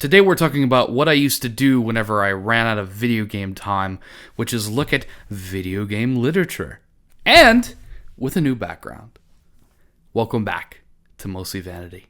Today we're talking about what I used to do whenever I ran out of video game time, which is look at video game literature. And with a new background. Welcome back to Mostly Vanity.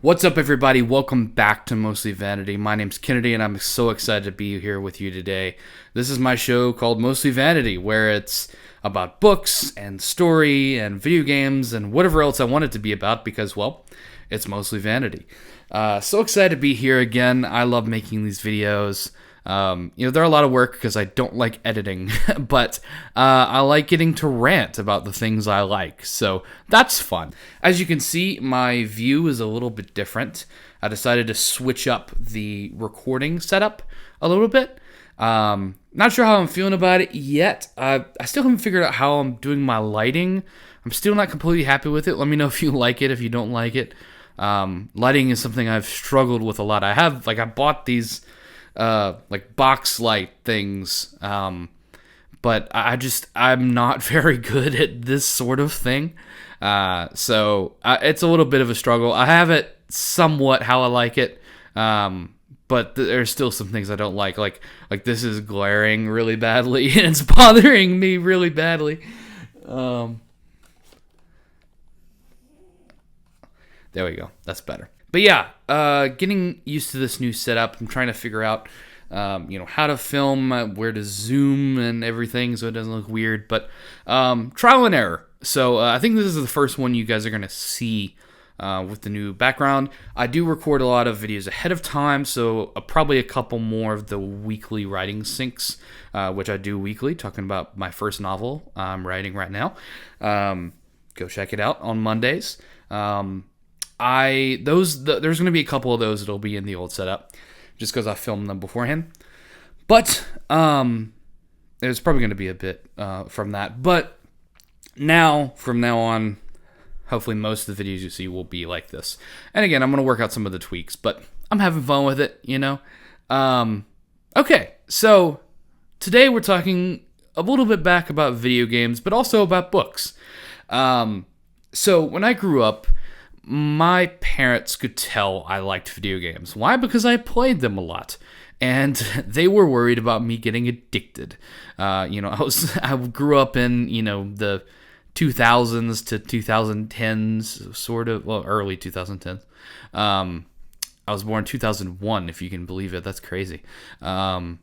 What's up, everybody? Welcome back to Mostly Vanity. My name's Kennedy, and I'm so excited to be here with you today. This is my show called Mostly Vanity, where it's about books and story and video games and whatever else I want it to be about because, well, it's mostly vanity. So excited to be here again. I love making these videos. They're a lot of work because I don't like editing, but I like getting to rant about the things I like, so that's fun. As you can see, my view is a little bit different. I decided to switch up the recording setup a little bit. Not sure how I'm feeling about it yet. I still haven't figured out how I'm doing my lighting. I'm still not completely happy with it. Let me know if you like it, if you don't like it. Lighting is something I've struggled with a lot. I bought these box light things, but I'm not very good at this sort of thing, so it's a little bit of a struggle. I have it somewhat how I like it, but there's still some things I don't like this is glaring really badly, and it's bothering me really badly. There we go, that's better. But yeah, getting used to this new setup. I'm trying to figure out, how to film, where to zoom and everything so it doesn't look weird. But trial and error. So I think this is the first one you guys are going to see with the new background. I do record a lot of videos ahead of time, so probably a couple more of the weekly writing syncs, which I do weekly, talking about my first novel I'm writing right now. Go check it out on Mondays. There's going to be a couple of those that'll be in the old setup, just because I filmed them beforehand. But there's probably going to be a bit from that. But from now on, hopefully most of the videos you see will be like this. And again, I'm going to work out some of the tweaks, but I'm having fun with it, Okay, so today we're talking a little bit back about video games, but also about books. So when I grew up, my parents could tell I liked video games. Why? Because I played them a lot. And they were worried about me getting addicted. I grew up in, the 2000s to 2010s, sort of, well, early 2010s. I was born in 2001, if you can believe it. That's crazy. That's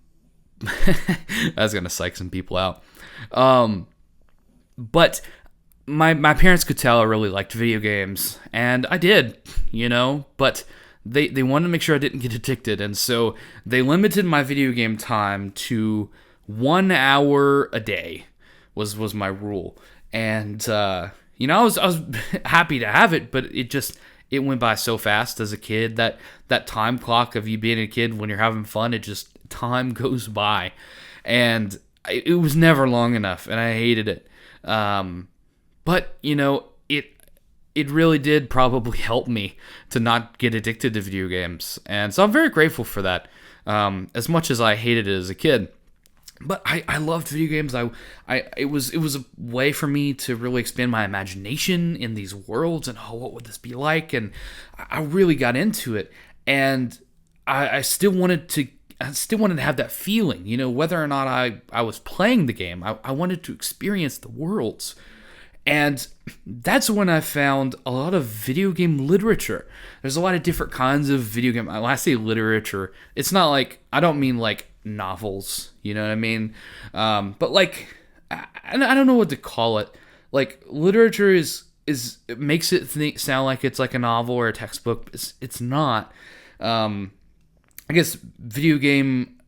going to psych some people out. But My parents could tell I really liked video games, and I did, but they wanted to make sure I didn't get addicted, and so they limited my video game time to 1 hour a day was my rule. And I was happy to have it, but it went by so fast as a kid. That time clock of you being a kid when you're having fun, time goes by, and it was never long enough, and I hated it. But, it really did probably help me to not get addicted to video games. And so I'm very grateful for that, as much as I hated it as a kid. But I loved video games. It was a way for me to really expand my imagination in these worlds and, what would this be like? And I really got into it. And I still wanted to have that feeling, whether or not I was playing the game. I wanted to experience the worlds. And that's when I found a lot of video game literature. There's a lot of different kinds of video game. When I say literature, it's not I don't mean novels, you know what I mean? But I don't know what to call it. Literature it makes it sound like it's like a novel or a textbook. It's not. I guess video game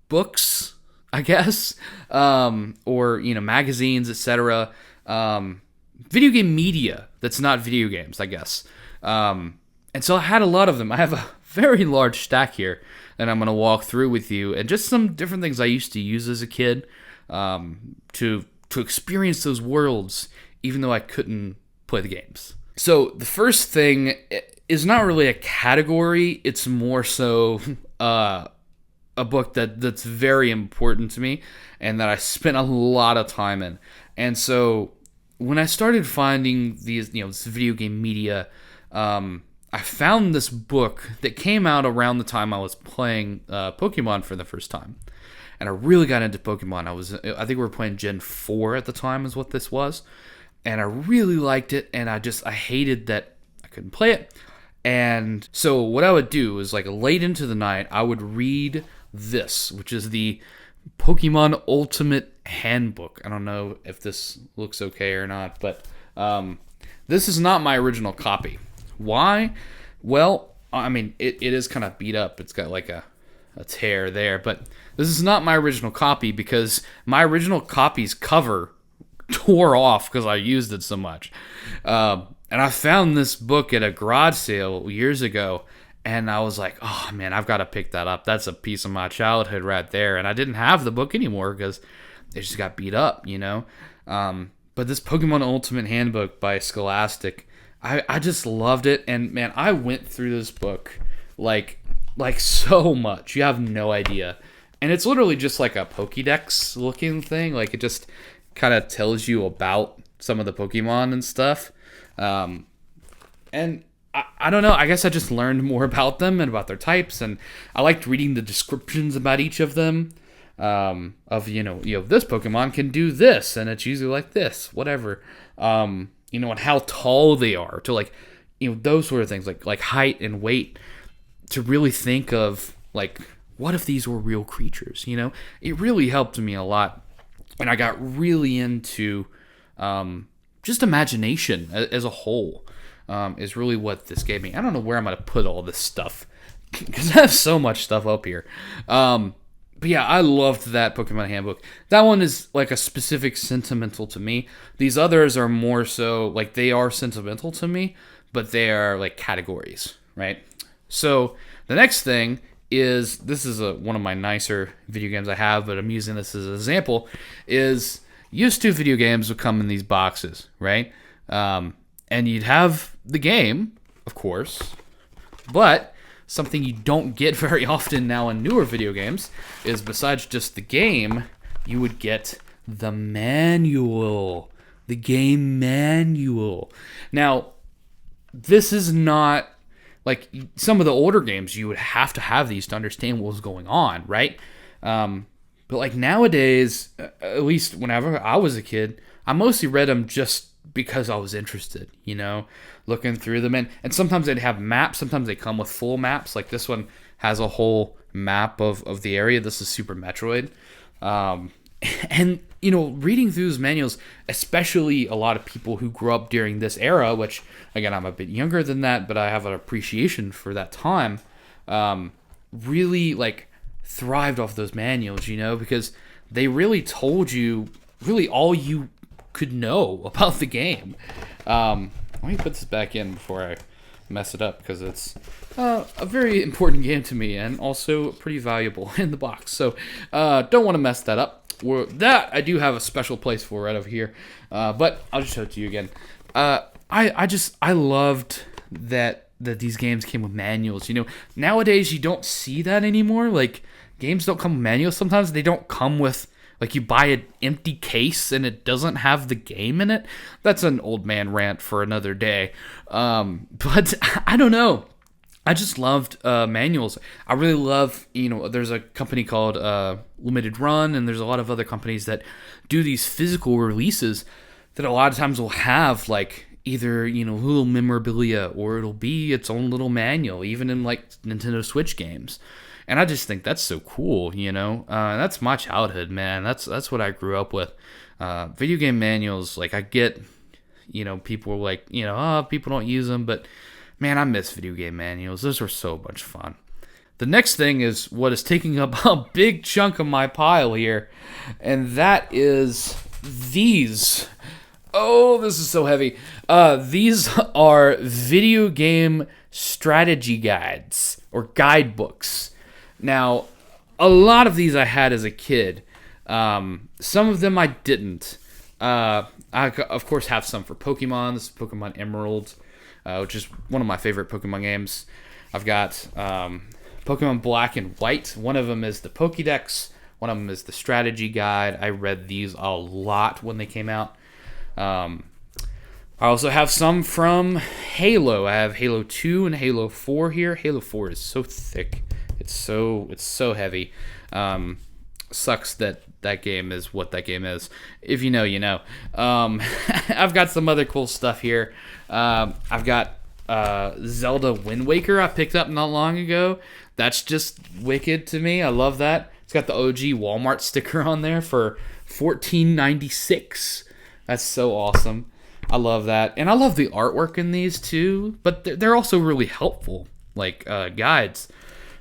books, I guess, or magazines, etc. Video game media that's not video games, I guess. And so I had a lot of them. I have a very large stack here that I'm going to walk through with you, and just some different things I used to use as a kid to experience those worlds, even though I couldn't play the games. So the first thing is not really a category. It's more so a book that's very important to me and that I spent a lot of time in. And so when I started finding these, this video game media, I found this book that came out around the time I was playing Pokemon for the first time. And I really got into Pokemon. I think we were playing Gen 4 at the time is what this was. And I really liked it, and I hated that I couldn't play it. And so what I would do is, like, late into the night, I would read this, which is the Pokemon Ultimate Handbook. I don't know if this looks okay or not, but this is not my original copy. Why? Well, I mean, it is kind of beat up. It's got like a tear there, but this is not my original copy because my original copy's cover tore off because I used it so much. And I found this book at a garage sale years ago, and I was like, oh man, I've got to pick that up. That's a piece of my childhood right there. And I didn't have the book anymore because it just got beat up, But this Pokemon Ultimate Handbook by Scholastic, I just loved it. And man, I went through this book like so much. You have no idea. And it's literally just like a Pokédex looking thing. Like, it just kind of tells you about some of the Pokemon and stuff. And I don't know, I guess I just learned more about them and about their types, and I liked reading the descriptions about each of them, of, this Pokemon can do this, and it's usually like this, whatever, and how tall they are, to like, those sort of things, like height and weight, to really think of, like, what if these were real creatures, It really helped me a lot, and I got really into, just imagination as a whole, is really what this gave me. I don't know where I'm going to put all this stuff, because I have so much stuff up here. But yeah, I loved that Pokemon Handbook. That one is like a specific sentimental to me. These others are more so, like, they are sentimental to me, but they are like categories, right? So the next thing is, this is one of my nicer video games I have, but I'm using this as an example, is used to video games would come in these boxes, right? And you'd have the game, of course, but something you don't get very often now in newer video games is, besides just the game, you would get the manual. The game manual. Now, this is not, like, some of the older games, you would have to have these to understand what was going on, right? But like nowadays, at least whenever I was a kid, I mostly read them just because I was interested, looking through them. And sometimes they'd have maps. Sometimes they come with full maps. Like this one has a whole map of the area. This is Super Metroid. And, reading through those manuals, especially a lot of people who grew up during this era, which, again, I'm a bit younger than that, but I have an appreciation for that time, really, like, thrived off those manuals, because they really told you really all you could know about the game. Let me put this back in before I mess it up, because it's a very important game to me and also pretty valuable in the box. So don't want to mess that up. That I do have a special place for right over here, but I'll just show it to you again. I loved that these games came with manuals. Nowadays you don't see that anymore. Like, games don't come with manuals. Sometimes they don't come with, like, you buy an empty case and it doesn't have the game in it. That's an old man rant for another day. But I don't know. I just loved manuals. I really love, there's a company called Limited Run, and there's a lot of other companies that do these physical releases that a lot of times will have, like, either, little memorabilia, or it'll be its own little manual, even in, like, Nintendo Switch games. And I just think that's so cool, that's my childhood, man. That's what I grew up with. Video game manuals, like, I get, people are like, people don't use them, but man, I miss video game manuals. Those were so much fun. The next thing is what is taking up a big chunk of my pile here, and that is these. Oh, this is so heavy. These are video game strategy guides, or guidebooks. Now, a lot of these I had as a kid. Some of them I didn't. I, of course, have some for Pokemon. This is Pokemon Emerald, which is one of my favorite Pokemon games. I've got Pokemon Black and White. One of them is the Pokédex. One of them is the strategy guide. I read these a lot when they came out. I also have some from Halo. I have Halo 2 and Halo 4 here. Halo 4 is so thick. It's so heavy. Sucks that that game is what that game is. If you know, you know. I've got some other cool stuff here. I've got Zelda Wind Waker I picked up not long ago. That's just wicked to me. I love that. It's got the OG Walmart sticker on there for $14.96. That's so awesome. I love that. And I love the artwork in these too, but they're also really helpful, like guides.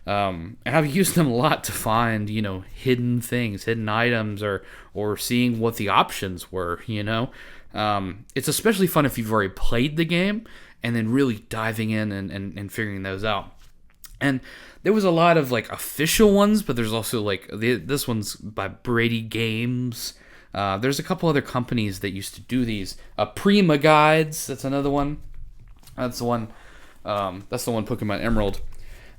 And I've used them a lot to find, you know, hidden things, hidden items, or seeing what the options were, you know. It's especially fun if you've already played the game and then really diving in and figuring those out. And there was a lot of like official ones, but there's also like this one's by Brady Games. There's a couple other companies that used to do these. Prima Guides, that's another one. That's the one. That's the one Pokemon Emerald.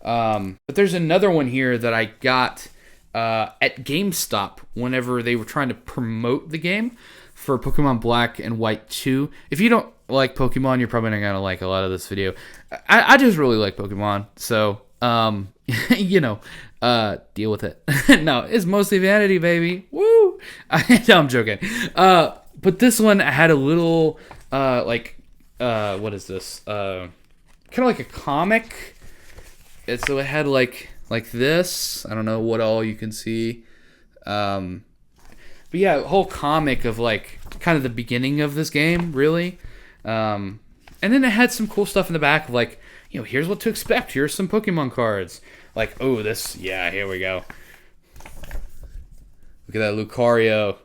But there's another one here that I got at GameStop whenever they were trying to promote the game for Pokemon Black and White 2. If you don't like Pokemon, you're probably not gonna like a lot of this video. I just really like Pokemon, so you know, deal with it. No, it's mostly vanity, baby. Woo! No, I'm joking. But this one had a little what is this? Kind of like a comic. So it had like this. I don't know what all you can see. But yeah, a whole comic of like kind of the beginning of this game, really. And then it had some cool stuff in the back of like, you know, here's what to expect. Here's some Pokemon cards. Like, oh, this, yeah, here we go. Look at that Lucario.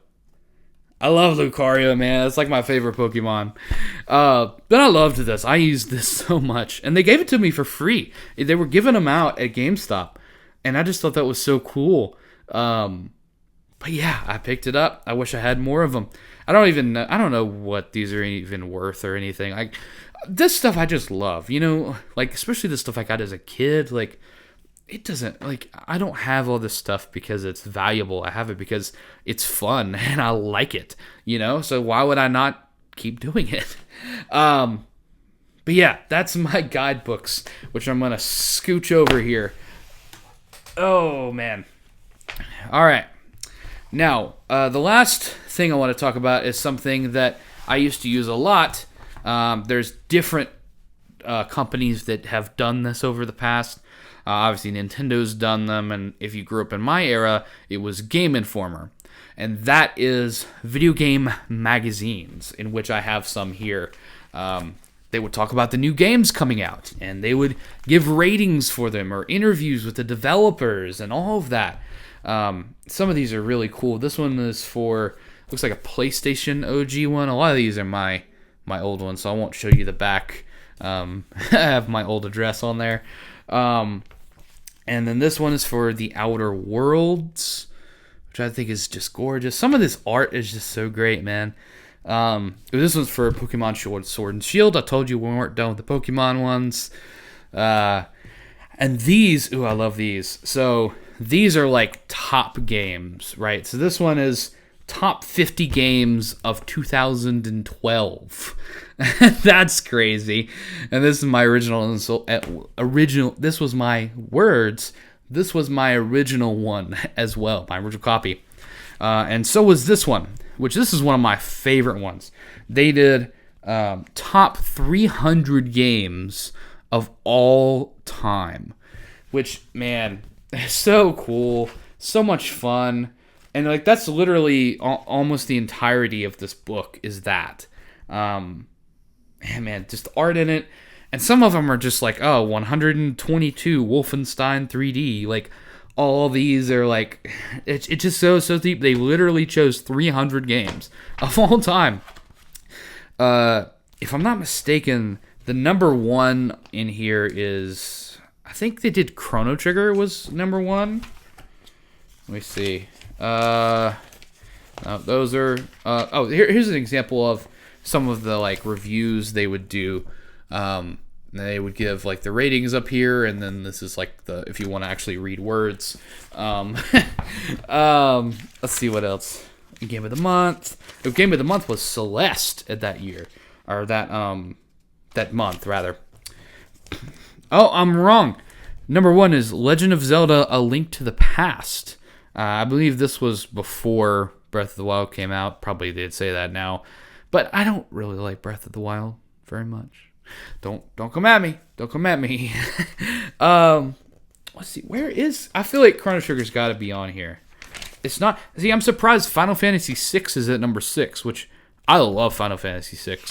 I love Lucario, man. It's like my favorite Pokemon. But I loved this. I used this so much. And they gave it to me for free. They were giving them out at GameStop. And I just thought that was so cool. But yeah, I picked it up. I wish I had more of them. I don't know what these are even worth or anything. This stuff I just love. You know, like, especially the stuff I got as a kid. Like, it doesn't, like, I don't have all this stuff because it's valuable. I have it because it's fun and I like it, you know? So why would I not keep doing it? But yeah, that's my guidebooks, which I'm going to scooch over here. Oh, man. All right. Now, the last thing I want to talk about is something that I used to use a lot. There's different companies that have done this over the past. Obviously, Nintendo's done them, and if you grew up in my era, it was Game Informer. And that is video game magazines, in which I have some here. They would talk about the new games coming out, and they would give ratings for them, or interviews with the developers, and all of that. Some of these are really cool. This one is for, looks like a PlayStation OG one. A lot of these are my old ones, so I won't show you the back. I have my old address on there. And then this one is for the Outer Worlds, which I think is just gorgeous. Some of this art is just so great, man. This one's for Pokemon Sword and Shield. I told you we weren't done with the Pokemon ones. And these, ooh, I love these. So these are like top games, right? So this one is top 50 games of 2012. That's crazy. And this is my original. This was my words. This was my original one as well, my original copy. And so was this one, which this is one of my favorite ones. They did top 300 games of all time, which, man, so cool, so much fun. And like that's literally almost the entirety of this book is that. Man, just art in it. And some of them are just like, 122 Wolfenstein 3D. Like, all these are like, it's just so deep. They literally chose 300 games of all time. If I'm not mistaken, the number one in here is, I think they did Chrono Trigger was number one. Let me see. Those are, here's an example of some of the like reviews they would do. they would give like the ratings up here, and then this is like the if you want to actually read words. Let's see what else. Game of the month. The game of the month was Celeste at that year, or that month rather. Oh, I'm wrong. Number 1 is Legend of Zelda: A Link to the Past. I believe this was before Breath of the Wild came out. Probably they'd say that now, but I don't really like Breath of the Wild very much. Don't come at me. Don't come at me. Let's see. Where is? I feel like Chrono Trigger's got to be on here. It's not. See, I'm surprised Final Fantasy VI is at number 6, which I love Final Fantasy VI,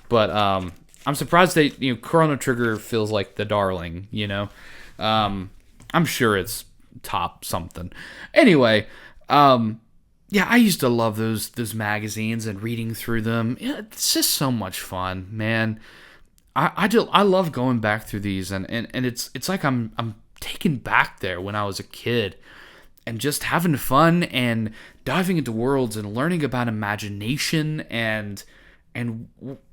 but I'm surprised that Chrono Trigger feels like the darling. I'm sure it's top something. Anyway, yeah, I used to love those magazines and reading through them. It's just so much fun, man. I love going back through these, and it's like I'm taken back there when I was a kid, and just having fun and diving into worlds and learning about imagination and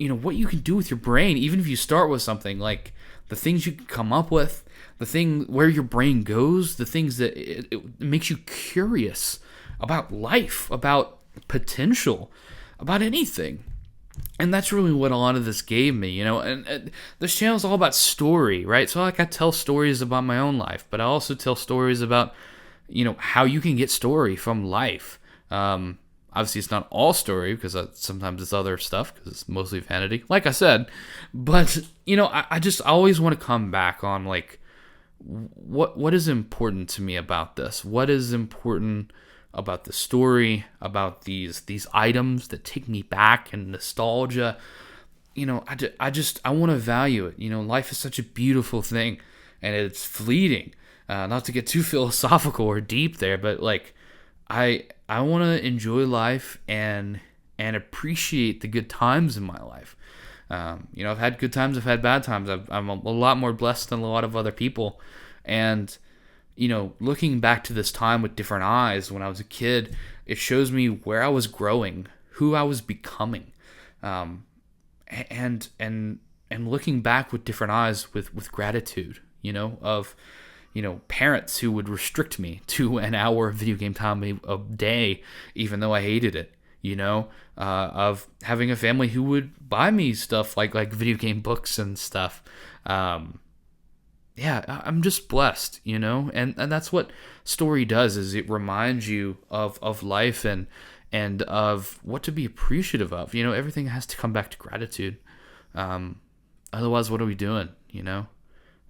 what you can do with your brain, even if you start with something like the things you can come up with, the thing where your brain goes, the things that it makes you curious about life, about potential, about anything. And that's really what a lot of this gave me, and this channel is all about story, right? So like I tell stories about my own life, but I also tell stories about, how you can get story from life. Obviously it's not all story, because sometimes it's other stuff, because it's mostly vanity, like I said. But, I always want to come back on, like, what is important to me about this? What is important about the story, about these items that take me back and nostalgia? I want to value it. Life is such a beautiful thing, and it's fleeting. Not to get too philosophical or deep there, but like I want to enjoy life and appreciate the good times in my life. I've had good times, I've had bad times. I'm a lot more blessed than a lot of other people, and looking back to this time with different eyes when I was a kid, it shows me where I was growing, who I was becoming, and looking back with different eyes with gratitude, of parents who would restrict me to an hour of video game time a day, even though I hated it, of having a family who would buy me stuff like video game books and stuff. Yeah, I'm just blessed, and that's what story does, is it reminds you of life and of what to be appreciative of. Everything has to come back to gratitude. Otherwise, what are we doing,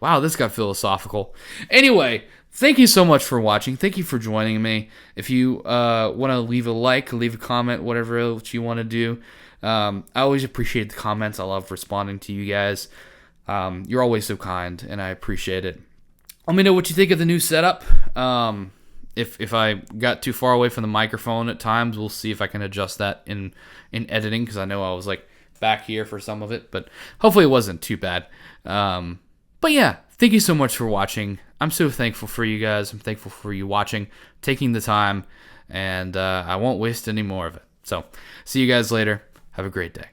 Wow, this got philosophical. Anyway, thank you so much for watching. Thank you for joining me. If you want to leave a like, leave a comment, whatever else you want to do. I always appreciate the comments. I love responding to you guys. You're always so kind, and I appreciate it. Let me know what you think of the new setup. If I got too far away from the microphone at times, we'll see if I can adjust that in editing, because I know I was like back here for some of it, but hopefully it wasn't too bad. But yeah, thank you so much for watching. I'm so thankful for you guys. I'm thankful for you watching, taking the time, and I won't waste any more of it. So, see you guys later. Have a great day.